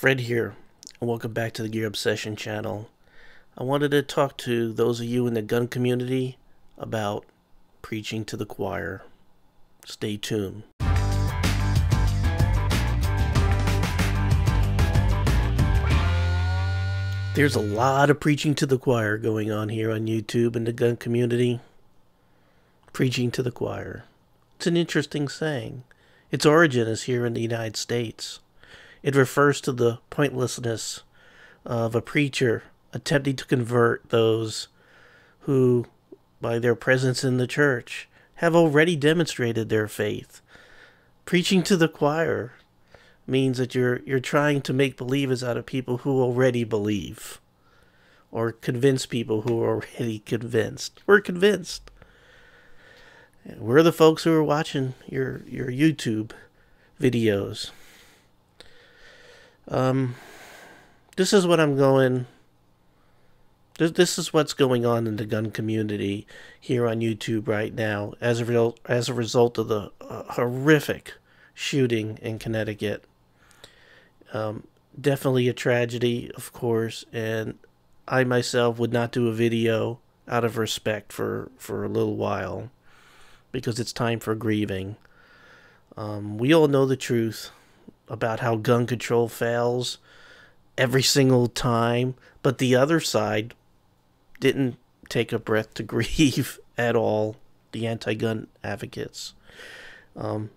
Fred here, and welcome back to the Gear Obsession channel. I wanted to talk to those of you in the gun community about preaching to the choir. Stay tuned. There's a lot of preaching to the choir going on here on YouTube in the gun community. Preaching to the choir. It's an interesting saying. Its origin is here in the United States. It refers to the pointlessness of a preacher attempting to convert those who, by their presence in the church, have already demonstrated their faith. Preaching to the choir means that you're trying to make believers out of people who already believe, or convince people who are already convinced. We're convinced. We're the folks who are watching your YouTube videos. This is what I'm going. This is what's going on in the gun community here on YouTube right now, as a result of the horrific shooting in Connecticut. Definitely a tragedy, of course, and I myself would not do a video out of respect for a little while, because it's time for grieving. We all know the truth about how gun control fails every single time, but the other side didn't take a breath to grieve at all, the anti-gun advocates. And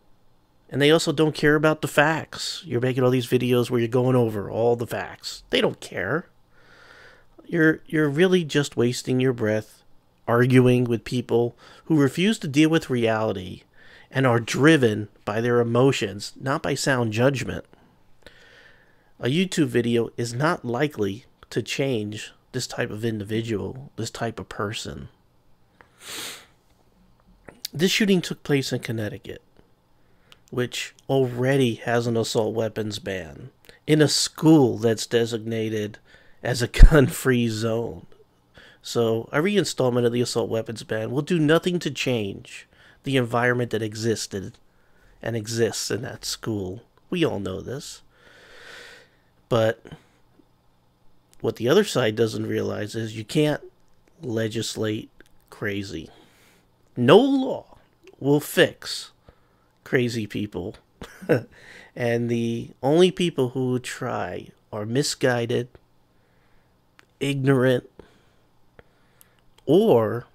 they also don't care about the facts. You're making all these videos where you're going over all the facts. They don't care. You're really just wasting your breath arguing with people who refuse to deal with reality and are driven by their emotions, not by sound judgment. A YouTube video is not likely to change this type of individual, this type of person. This shooting took place in Connecticut, which already has an assault weapons ban, in a school that's designated as a gun-free zone. So a reinstallment of the assault weapons ban will do nothing to change the environment that existed and exists in that school. We all know this. But what the other side doesn't realize is you can't legislate crazy. No law will fix crazy people. And the only people who would try are misguided, ignorant, or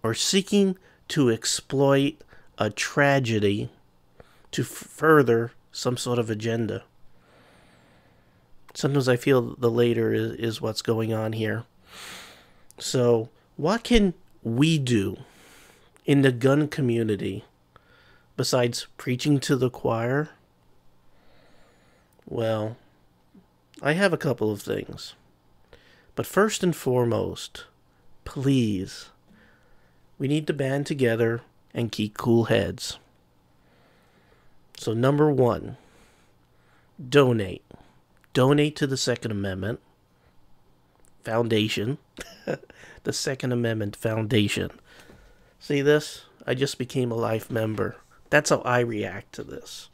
are seeking to exploit a tragedy to further some sort of agenda. Sometimes I feel the latter is what's going on here. So, what can we do in the gun community besides preaching to the choir? Well, I have a couple of things. But first and foremost, please, we need to band together and keep cool heads. So number one, donate. Donate to the Second Amendment Foundation. The Second Amendment Foundation. See this? I just became a life member. That's how I react to this.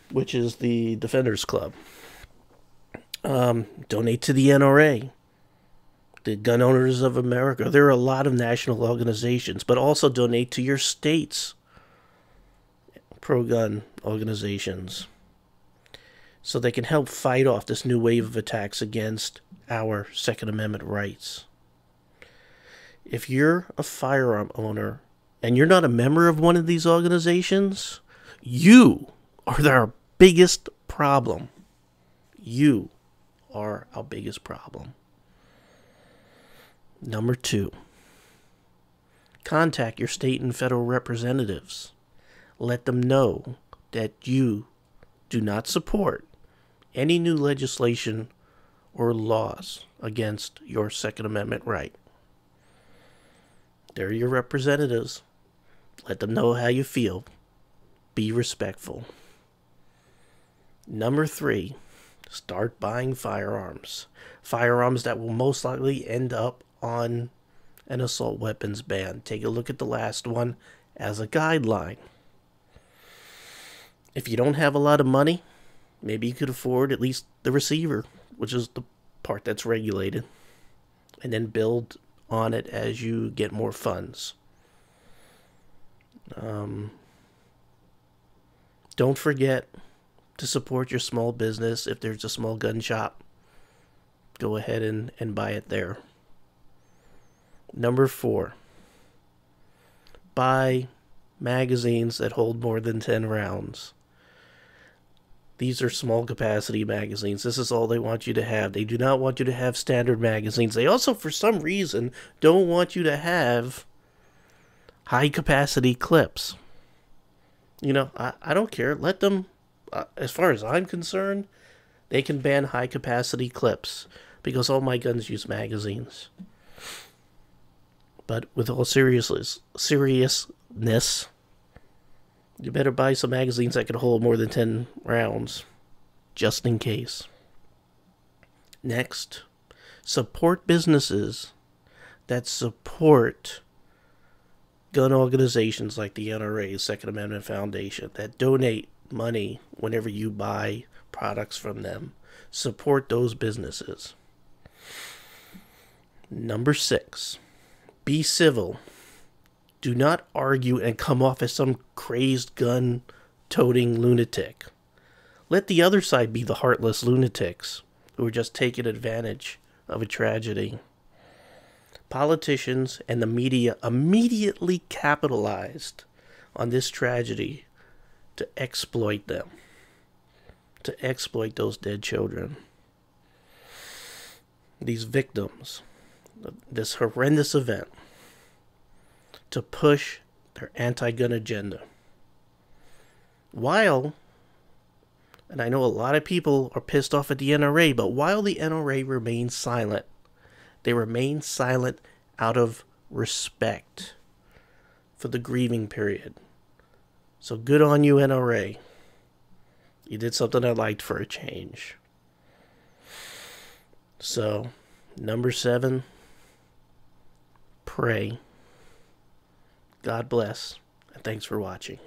Which is the Defenders Club. Donate to the NRA. The Gun Owners of America. There are a lot of national organizations, but also donate to your state's pro-gun organizations, so they can help fight off this new wave of attacks against our Second Amendment rights. If you're a firearm owner and you're not a member of one of these organizations, you are our biggest problem. You are our biggest problem. Number two, contact your state and federal representatives. Let them know that you do not support any new legislation or laws against your Second Amendment right. They're your representatives. Let them know how you feel. Be respectful. Number three, start buying firearms. Firearms that will most likely end up on an assault weapons ban. Take a look at the last one as a guideline. If you don't have a lot of money, Maybe you could afford at least the receiver, which is the part that's regulated, and then build on it as you get more funds. Don't forget to support your small business. If there's a small gun shop, go ahead and buy it there. Number 4, buy magazines that hold more than 10 rounds. These are small capacity magazines. This is all they want you to have. They do not want you to have standard magazines. They also, for some reason, don't want you to have high capacity clips. You know, I don't care. Let them, as far as I'm concerned, they can ban high capacity clips because all my guns use magazines. But with all seriousness, you better buy some magazines that can hold more than 10 rounds, just in case. Next, support businesses that support gun organizations like the NRA, Second Amendment Foundation, that donate money whenever you buy products from them. Support those businesses. Number 6, be civil. Do not argue and come off as some crazed gun-toting lunatic. Let the other side be the heartless lunatics who are just taking advantage of a tragedy. Politicians and the media immediately capitalized on this tragedy to exploit them, to exploit those dead children. These victims, this horrendous event, to push their anti-gun agenda. While, and I know a lot of people are pissed off at the NRA, but while the NRA remains silent, they remain silent out of respect for the grieving period. So good on you, NRA. You did something I liked for a change. So, number 7, pray. God bless, and thanks for watching.